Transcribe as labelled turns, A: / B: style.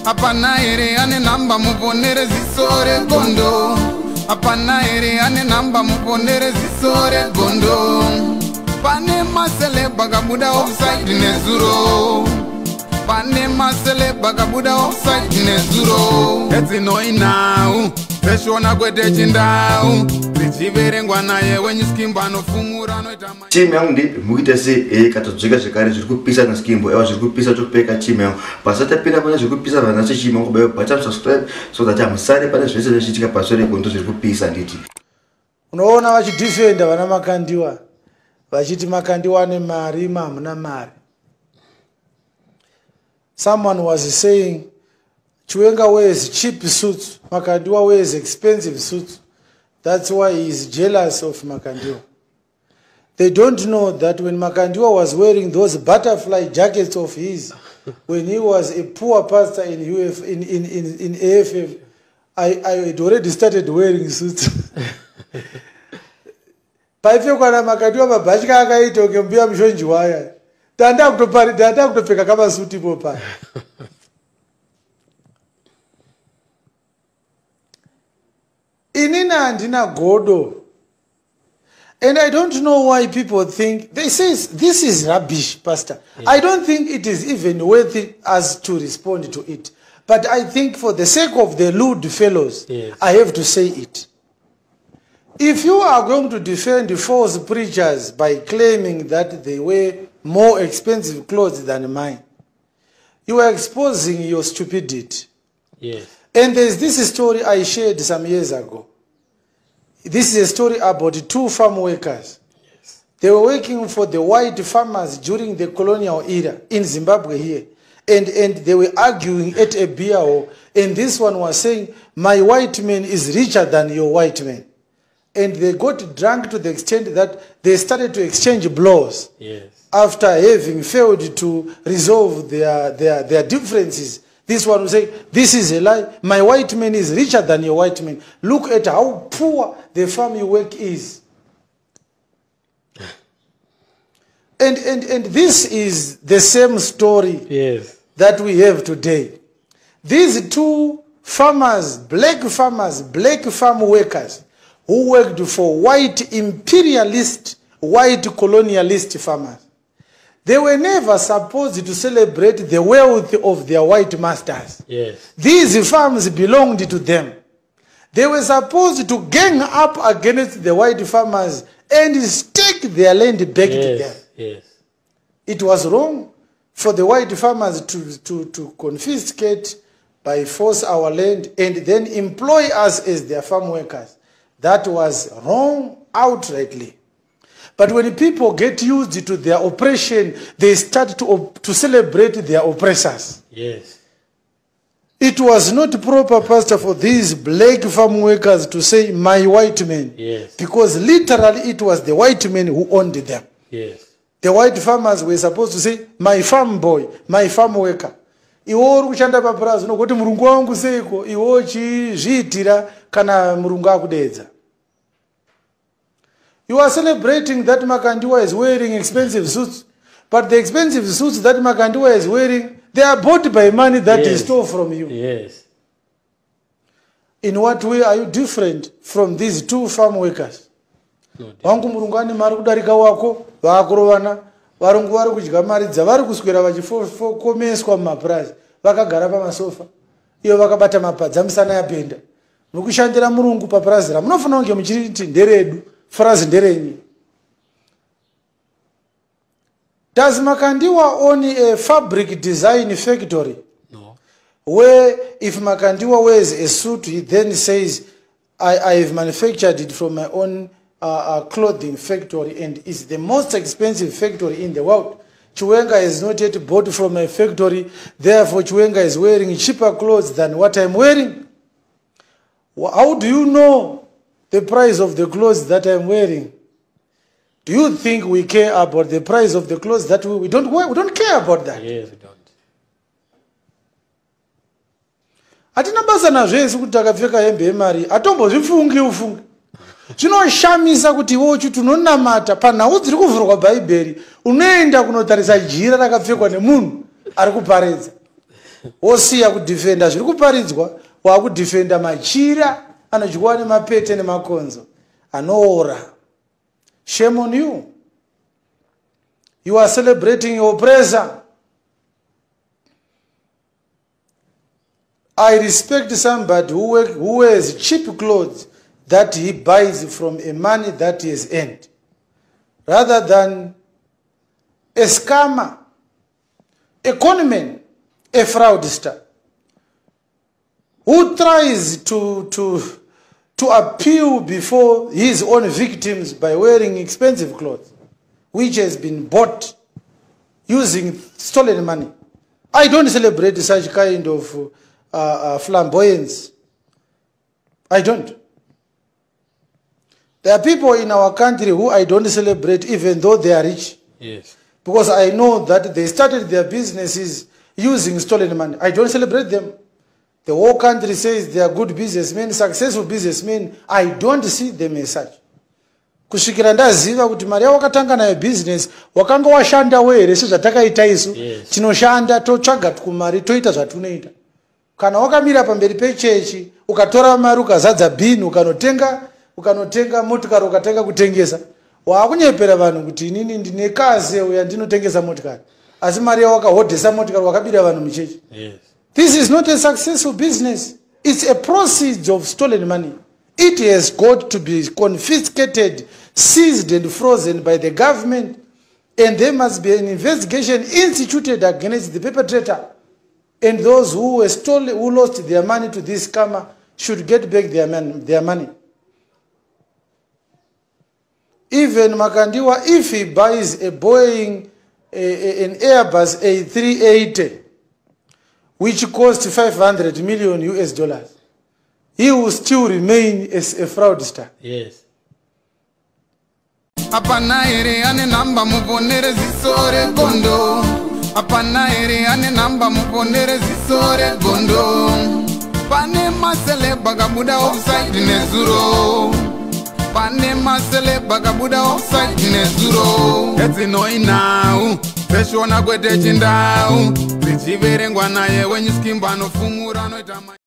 A: Apana ere ane namba muponere zisore gondo. Apana ere ane namba muponere zisore gondo. Pane masele bagabuda offside nezuro. Pane masele bagabuda offside nezuro. Eti noi now. Peshona kwete chindau. Zichiverengwa naye wenye skimba anofumura anoita.
B: Timu yangu ndi mukitese katozeka zvekare zviri kupisa na skimbo ewa zviri kupisa chopeka timu yangu. Pasata pira pana zviri kupisa vana chimu yangu bayo bata subscribe so that amusare pana zvese zvichitika pasore gondo zviri kupisa nditi.
C: Unoona vachidefenda vana Makandiwa. Vachiti Makandiwa ane mari hamuna mari. Someone was saying Chiwenga wears cheap suits, Makandiwa wears expensive suits. That's why he is jealous of Makandiwa. They don't know that when Makandiwa was wearing those butterfly jackets of his, when he was a poor pastor in AFF, I had already started wearing suits. Paifyo kwa na Makandiwa mabashika akaito kembia mshonji waya. Tanda kutopeka kama suti popa. Inina andina godo. And I don't know why people think, they say this is rubbish, Pastor. Yeah. I don't think it is even worth it us to respond to it. But I think for the sake of the lewd fellows, yes, I have to say it. If you are going to defend false preachers by claiming that they wear more expensive clothes than mine, you are exposing your stupidity. Yes. And there's this story I shared some years ago. This is a story about two farm workers. Yes. They were working for the white farmers during the colonial era in Zimbabwe here. And they were arguing at a beer hall. And this one was saying, my white man is richer than your white man. And they got drunk to the extent that they started to exchange blows. Yes. After having failed to resolve their differences. This one will say, this is a lie. My white man is richer than your white man. Look at how poor the farm you work is. And this is the same story, yes, that we have today. These two farmers, black farm workers, who worked for white imperialist, white colonialist farmers. They were never supposed to celebrate the wealth of their white masters. Yes. These farms belonged to them. They were supposed to gang up against the white farmers and take their land back to them. Yes. It was wrong for the white farmers to confiscate by force our land and then employ us as their farm workers. That was wrong outrightly. But when people get used to their oppression, they start to celebrate their oppressors. Yes. It was not proper, Pastor, for these black farm workers to say, my white man. Yes. Because literally it was the white men who owned them. Yes. The white farmers were supposed to say, my farm boy, my farm worker. Iwo uri kushanda paprazi nokoti murungu wangu seiko, iwo chizviitira kana murungu akudedza. You are celebrating that Makandiwa is wearing expensive suits, but the expensive suits that Makandiwa is wearing, they are bought by money that is stole from you. Yes. In what way are you different from these two farm workers? Wangu murungani mari kudarika wako, vakurovana, varungu vari kudya mari dzavari kuswera vachikomeswa mumapurazi, vakagara pamasofa, iyo vakabata mapadza misana yapenda. Mukushandira murungu papurazi ramunofanira kunge muchiti nderedu. Does Makandiwa own a fabric design factory? No. Where if Makandiwa wears a suit, he then says, I have manufactured it from my own clothing factory and it's the most expensive factory in the world. Chiwenga is not yet bought from a factory, therefore Chiwenga is wearing cheaper clothes than what I'm wearing. How do you know the price of the clothes that I'm wearing? Do you think we care about the price of the clothes that we don't wear? We don't care about that. Yes, we don't. Atina basa na zvese kuti takapfeka hembe yemari, atombozvifungi ufungi. Zvinoshamisa kuti iwo uchi tunonamata panhau dziri kuvhurwa bhaibheri, unoenda kunotarisa jira rakapfekwa nemunhu ari kuparedza. wosiya kudefenda zviri kuparidzwa, wakudefenda machira anodyiwa nemapete nemakonzo anoora. Shame on you. You are celebrating your oppressor. I respect somebody who wears cheap clothes that he buys from a money that he has earned, rather than a scammer, a conman, a fraudster, who tries to appeal before his own victims by wearing expensive clothes, which has been bought using stolen money. I don't celebrate such kind of flamboyance. I don't. There are people in our country who I don't celebrate even though they are rich.
D: Yes.
C: Because I know that they started their businesses using stolen money. I don't celebrate them. The whole country says they are good businessmen, successful businessmen. I don't see them as such. Kusvikira ndaziva kuti mari wakatanga nayo business wakanga washanda were sezvatakaita isu tinoshanda totsvaga kumari toita zvatunoita. Kana wakamira pamberi pechechi ukatora mari ukazadza bhini ukanotenga motikari ukatenga kutengesa, wakunyepera vanhu kuti inini ndine kazi uya ndinotengesa motikari, asi mari wakahodhesa motikari wakabira vanhu muchechi.
D: Yes.
C: This is not a successful business. It's a proceeds of stolen money. It has got to be confiscated, seized and frozen by the government, and there must be an investigation instituted against the perpetrator. And those who were stolen, who lost their money to this scammer, should get back their money. Even Makandiwa, if he buys a Boeing, an Airbus A380, which costs $500 million US, he will still remain as a fraudster.
D: Yes.
A: Apana ere ane namba muponere zisore gondo. Apana ere ane namba muponere zisore gondo. Pane masele bagabuda offside nezuro. Pane masele bagabuda offside nezuro. Eti no inau. Pesho na gwede chindau. Zichiverengwa naye when you skimba no fumura no itama.